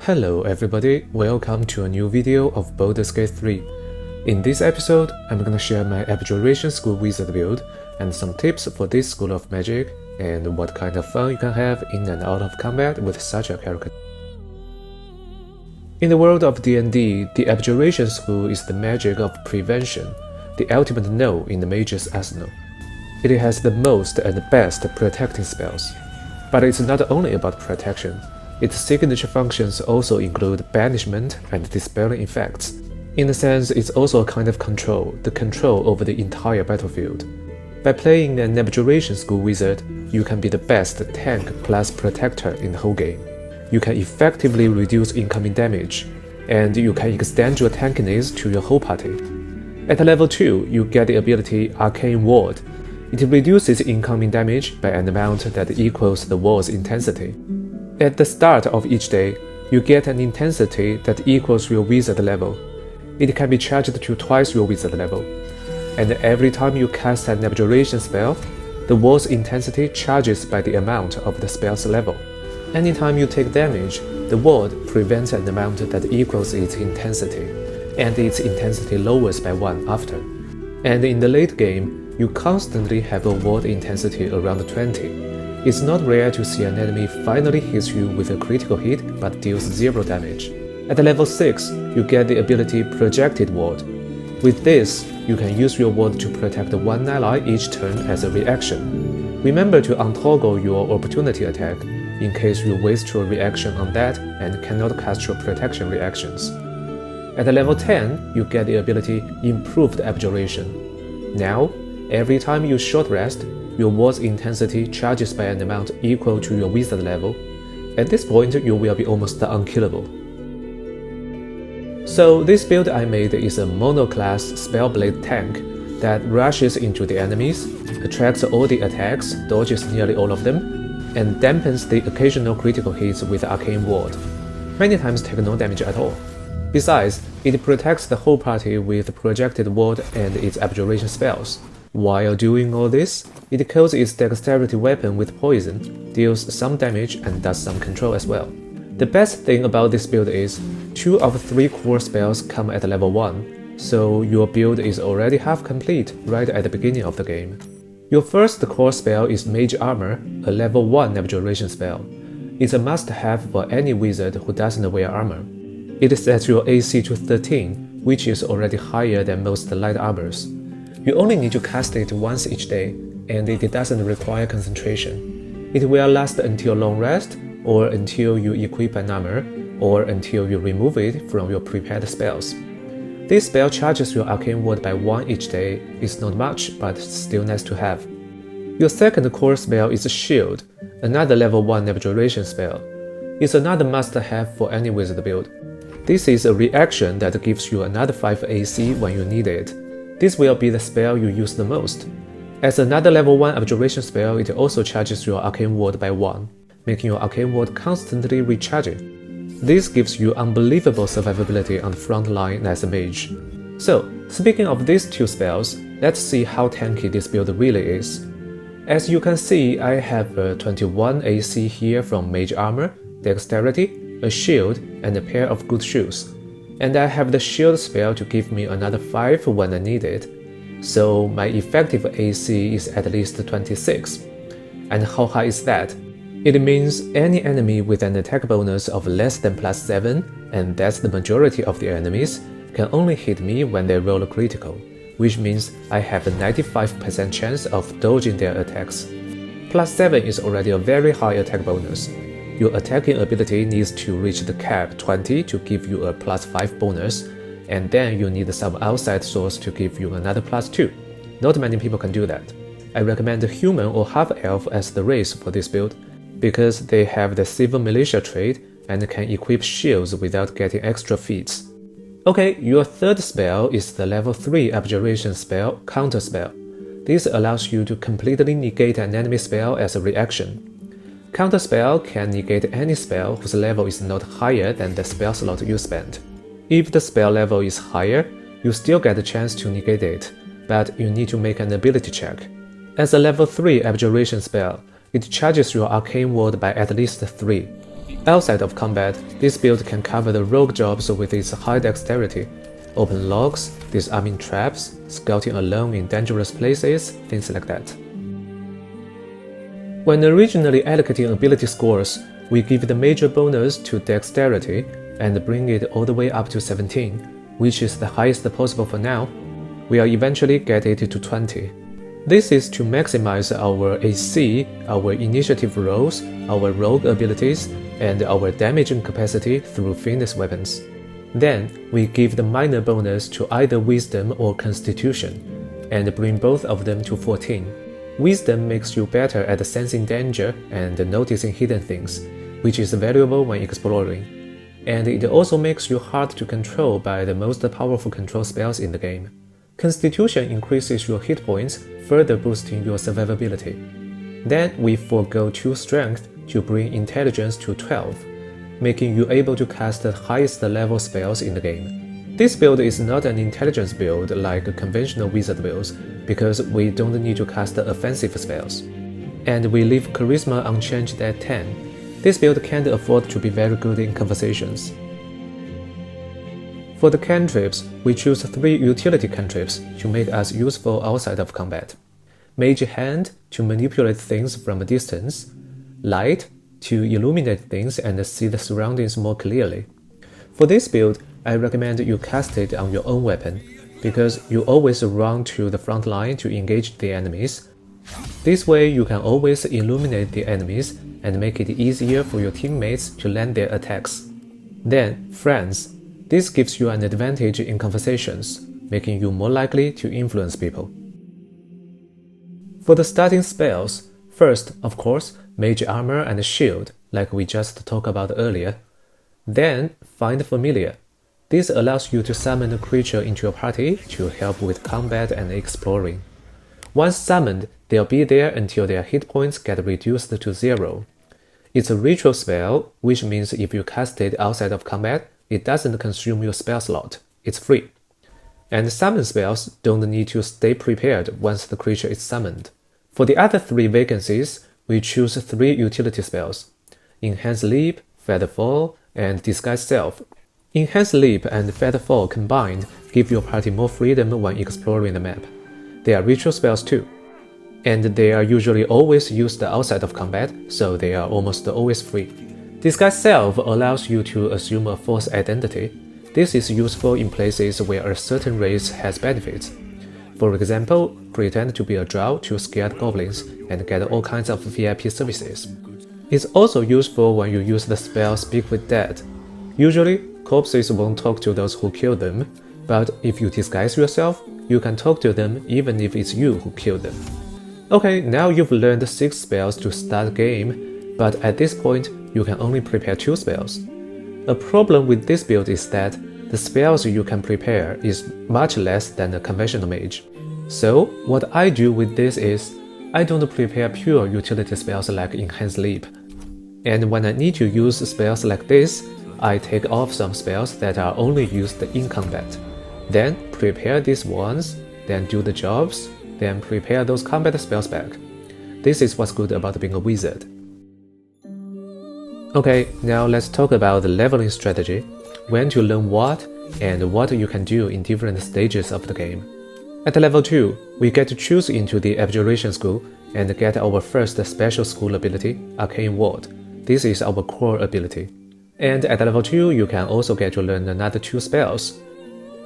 Hello everybody, welcome to a new video of Baldur's Gate 3. In this episode, I'm gonna share my Abjuration School Wizard build and some tips for this school of magic and what kind of fun you can have in and out of combat with such a character. In the world of D&D, the Abjuration School is the magic of prevention, the ultimate no in the mage's arsenal. It has the most and best protecting spells. But it's not only about protection. Its signature functions also include banishment and dispelling effects. In a sense, it's also a kind of control, the control over the entire battlefield. By playing an Abjuration School Wizard, you can be the best tank plus protector in the whole game. You can effectively reduce incoming damage, and you can extend your tankiness to your whole party. At level 2, you get the ability Arcane Ward. It reduces incoming damage by an amount that equals the ward's intensity. At the start of each day, you get an intensity that equals your wizard level. It can be charged to twice your wizard level. And every time you cast an abjuration spell, the ward's intensity charges by the amount of the spell's level. Anytime you take damage, the ward prevents an amount that equals its intensity, and its intensity lowers by 1 after. And in the late game, you constantly have a ward intensity around 20. It's not rare to see an enemy finally hits you with a critical hit but deals 0 damage. At level 6, you get the ability Projected Ward. With this, you can use your ward to protect one ally each turn as a reaction. Remember to untoggle your opportunity attack in case you waste your reaction on that and cannot cast your protection reactions. At level 10, you get the ability Improved Abjuration. Now, every time you short rest, your ward's intensity charges by an amount equal to your wizard level. At this point, you will be almost unkillable. So this build I made is a mono-class Spellblade tank that rushes into the enemies, attracts all the attacks, dodges nearly all of them, and dampens the occasional critical hits with Arcane Ward. Many times take no damage at all. Besides, it protects the whole party with Projected Ward and its abjuration spells. While doing all this, it kills its dexterity weapon with poison, deals some damage and does some control as well. The best thing about this build is, 2 of 3 core spells come at level 1, so your build is already half complete right at the beginning of the game. Your first core spell is Mage Armor, a level 1 abjuration spell. It's a must-have for any wizard who doesn't wear armor. It sets your AC to 13, which is already higher than most light armors. You only need to cast it once each day, and it doesn't require concentration. It will last until long rest, or until you equip an armor, or until you remove it from your prepared spells. This spell charges your Arcane Ward by 1 each day. It's not much, but still nice to have. Your second core spell is Shield, another level 1 abjuration spell. It's another must-have for any wizard build. This is a reaction that gives you another 5 AC when you need it. This will be the spell you use the most. As another level 1 abjuration spell, it also charges your Arcane Ward by 1, making your Arcane Ward constantly recharging. This gives you unbelievable survivability on the front line as a mage. So, speaking of these 2 spells, let's see how tanky this build really is. As you can see, I have a 21 AC here from Mage Armor, Dexterity, a shield, and a pair of good shoes. And I have the shield spell to give me another 5 when I need it, so my effective AC is at least 26. And how high is that? It means any enemy with an attack bonus of less than +7, and that's the majority of the enemies, can only hit me when they roll a critical, which means I have a 95% chance of dodging their attacks. +7 is already a very high attack bonus. Your attacking ability needs to reach the cap 20 to give you a +5 bonus, and then you need some outside source to give you another +2. Not many people can do that. I recommend human or half-elf as the race for this build, because they have the civil militia trait and can equip shields without getting extra feats. Okay, your third spell is the level 3 abjuration spell, Counter Spell. This allows you to completely negate an enemy spell as a reaction. Counter Spell can negate any spell whose level is not higher than the spell slot you spent. If the spell level is higher, you still get a chance to negate it, but you need to make an ability check. As a level 3 abjuration spell, it charges your Arcane Ward by at least 3. Outside of combat, this build can cover the rogue jobs with its high dexterity, open locks, disarming traps, scouting alone in dangerous places, things like that. When originally allocating ability scores, we give the major bonus to dexterity and bring it all the way up to 17, which is the highest possible for now. We'll eventually get it to 20. This is to maximize our AC, our initiative rolls, our rogue abilities, and our damaging capacity through fitness weapons. Then, we give the minor bonus to either Wisdom or Constitution, and bring both of them to 14. Wisdom makes you better at sensing danger and noticing hidden things, which is valuable when exploring. And it also makes you hard to control by the most powerful control spells in the game. Constitution increases your hit points, further boosting your survivability. Then we forego 2 strength to bring intelligence to 12, making you able to cast the highest level spells in the game. This build is not an intelligence build like conventional wizard builds, because we don't need to cast offensive spells. And we leave charisma unchanged at 10. This build can't afford to be very good in conversations. For the cantrips, we choose 3 utility cantrips to make us useful outside of combat. Mage Hand to manipulate things from a distance, Light to illuminate things and see the surroundings more clearly. For this build, I recommend you cast it on your own weapon, because you always run to the front line to engage the enemies. This way you can always illuminate the enemies and make it easier for your teammates to land their attacks. Then, Friends. This gives you an advantage in conversations, making you more likely to influence people. For the starting spells, first, of course, Mage Armor and Shield, like we just talked about earlier. Then, Find Familiar. This allows you to summon a creature into your party to help with combat and exploring. Once summoned, they'll be there until their hit points get reduced to 0. It's a ritual spell, which means if you cast it outside of combat, it doesn't consume your spell slot. It's free. And summon spells don't need to stay prepared once the creature is summoned. For the other 3 vacancies, we choose 3 utility spells: Enhance Leap, Feather Fall, and Disguise Self. Enhance Leap and Feather Fall combined give your party more freedom when exploring the map. They are ritual spells too, and they are usually always used outside of combat, so they are almost always free. Disguise Self allows you to assume a false identity. This is useful in places where a certain race has benefits. For example, pretend to be a drow to scare goblins and get all kinds of VIP services. It's also useful when you use the spell Speak with Dead. Usually, corpses won't talk to those who killed them, but if you disguise yourself, you can talk to them even if it's you who killed them. Okay, now you've learned 6 spells to start the game, but at this point, you can only prepare 2 spells. A problem with this build is that the spells you can prepare is much less than a conventional mage. So, what I do with this is, I don't prepare pure utility spells like Enhance Leap. And when I need to use spells like this, I take off some spells that are only used in combat. Then prepare these ones, then do the jobs, then prepare those combat spells back. This is what's good about being a wizard. Okay, now let's talk about the leveling strategy, when to learn what, and what you can do in different stages of the game. At level 2, we get to choose into the Abjuration School and get our first special school ability, Arcane Ward. This is our core ability. And at level 2, you can also get to learn another 2 spells.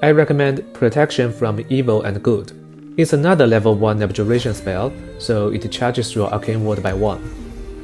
I recommend Protection from Evil and Good. It's another level 1 Abjuration spell, so it charges your Arcane Ward by 1.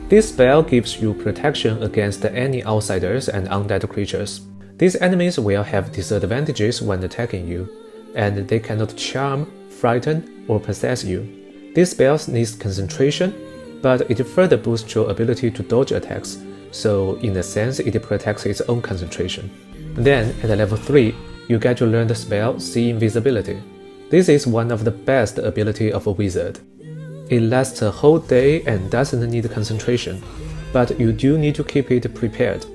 This spell gives you protection against any outsiders and undead creatures. These enemies will have disadvantages when attacking you, and they cannot charm, frighten, or possess you. This spell needs concentration, but it further boosts your ability to dodge attacks, so in a sense it protects its own concentration. Then, at level 3, you get to learn the spell See Invisibility. This is one of the best ability of a wizard. It lasts a whole day and doesn't need concentration, but you do need to keep it prepared.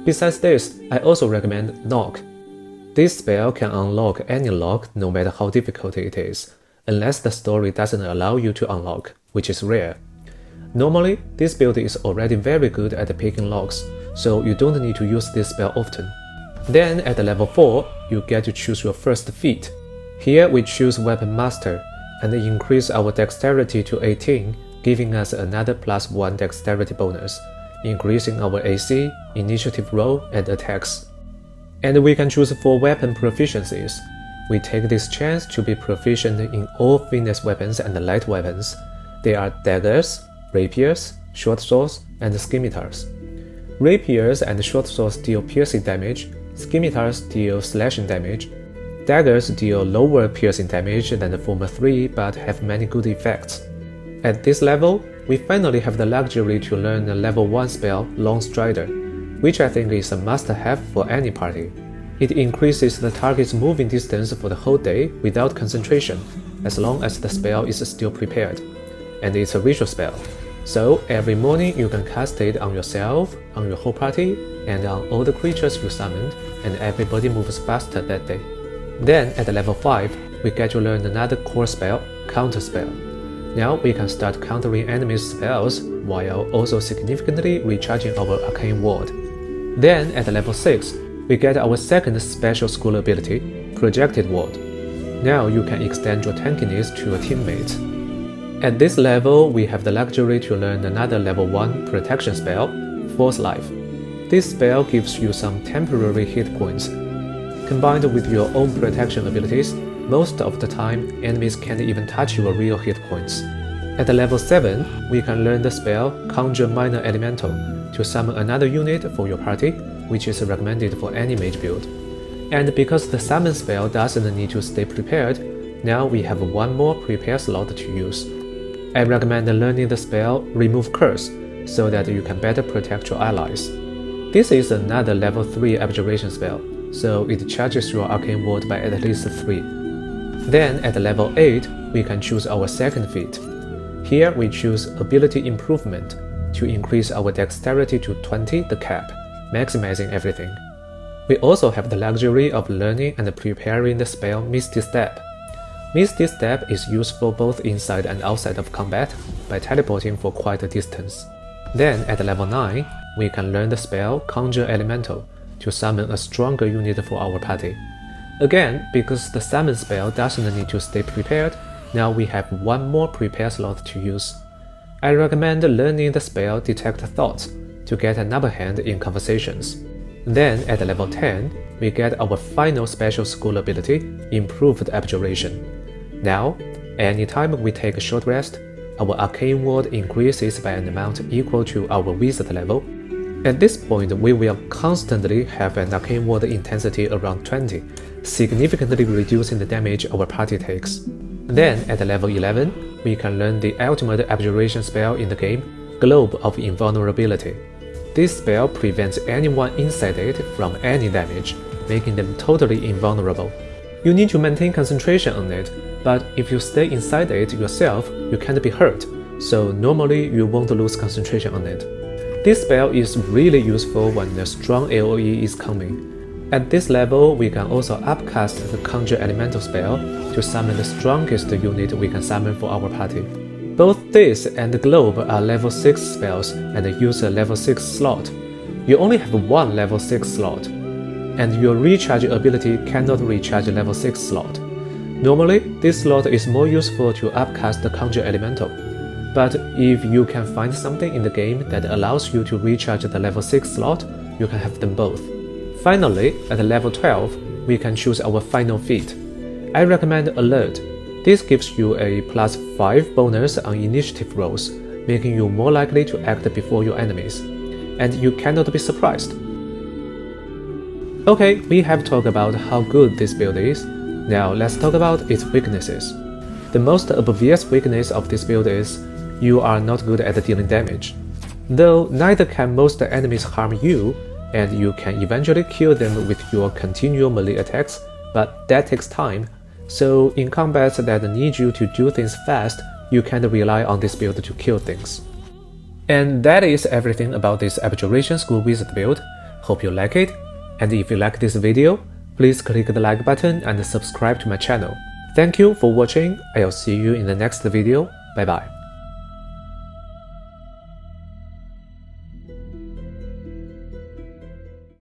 Besides this, I also recommend Knock. This spell can unlock any lock no matter how difficult it is, unless the story doesn't allow you to unlock, which is rare. Normally, this build is already very good at picking locks, so you don't need to use this spell often. Then at level 4, you get to choose your first feat. Here we choose Weapon Master and increase our dexterity to 18, giving us another +1 dexterity bonus, increasing our AC, initiative roll, and attacks. And we can choose 4 weapon proficiencies. We take this chance to be proficient in all finesse weapons and light weapons. They are daggers, rapiers, short swords, and scimitars. Rapiers and short swords deal piercing damage, scimitars deal slashing damage. Daggers deal lower piercing damage than the former 3 but have many good effects. At this level, we finally have the luxury to learn the level 1 spell Long Strider, which I think is a must-have for any party. It increases the target's moving distance for the whole day without concentration, as long as the spell is still prepared. And it's a ritual spell, so every morning you can cast it on yourself, on your whole party, and on all the creatures you summoned, and everybody moves faster that day. Then at level 5, we get to learn another core spell, Counter Spell. Now we can start countering enemies' spells while also significantly recharging our arcane ward. Then at level 6, we get our second special school ability, Projected Ward. Now you can extend your tankiness to your teammates. At this level, we have the luxury to learn another level 1 protection spell, Force Life. This spell gives you some temporary hit points. Combined with your own protection abilities, most of the time, enemies can't even touch your real hit points. At level 7, we can learn the spell Conjure Minor Elemental to summon another unit for your party, which is recommended for any mage build. And because the summon spell doesn't need to stay prepared, now we have one more prepare slot to use. I recommend learning the spell Remove Curse so that you can better protect your allies. This is another level 3 abjuration spell, so it charges your arcane ward by at least 3. Then at level 8, we can choose our second feat. Here we choose Ability Improvement to increase our dexterity to 20, the cap, maximizing everything. We also have the luxury of learning and preparing the spell Misty Step. Misty Step is useful both inside and outside of combat by teleporting for quite a distance. Then at level 9, we can learn the spell Conjure Elemental to summon a stronger unit for our party. Again, because the summon spell doesn't need to stay prepared, now we have one more prepare slot to use. I recommend learning the spell Detect Thoughts to get an upper hand in conversations. Then at level 10, we get our final special school ability, Improved Abjuration. Now, anytime we take a short rest, our arcane ward increases by an amount equal to our wizard level. At this point, we will constantly have an arcane ward intensity around 20, significantly reducing the damage our party takes. Then at level 11, we can learn the ultimate abjuration spell in the game, Globe of Invulnerability. This spell prevents anyone inside it from any damage, making them totally invulnerable. You need to maintain concentration on it, but if you stay inside it yourself, you can't be hurt, so normally you won't lose concentration on it. This spell is really useful when the strong AoE is coming. At this level, we can also upcast the Conjure Elemental spell to summon the strongest unit we can summon for our party. Both this and the Globe are level 6 spells and use a level 6 slot. You only have one level 6 slot, and your recharge ability cannot recharge level 6 slot. Normally, this slot is more useful to upcast the Conjure Elemental. But if you can find something in the game that allows you to recharge the level 6 slot, you can have them both. Finally, at level 12, we can choose our final feat. I recommend Alert. This gives you a +5 bonus on initiative rolls, making you more likely to act before your enemies. And you cannot be surprised. Okay, we have talked about how good this build is. Now let's talk about its weaknesses. The most obvious weakness of this build is you are not good at dealing damage. Though neither can most enemies harm you, and you can eventually kill them with your continual melee attacks, but that takes time, so in combats that need you to do things fast, you can't rely on this build to kill things. And that is everything about this Abjuration School Wizard build. Hope you like it, and if you like this video, please click the like button and subscribe to my channel. Thank you for watching, I'll see you in the next video, bye bye.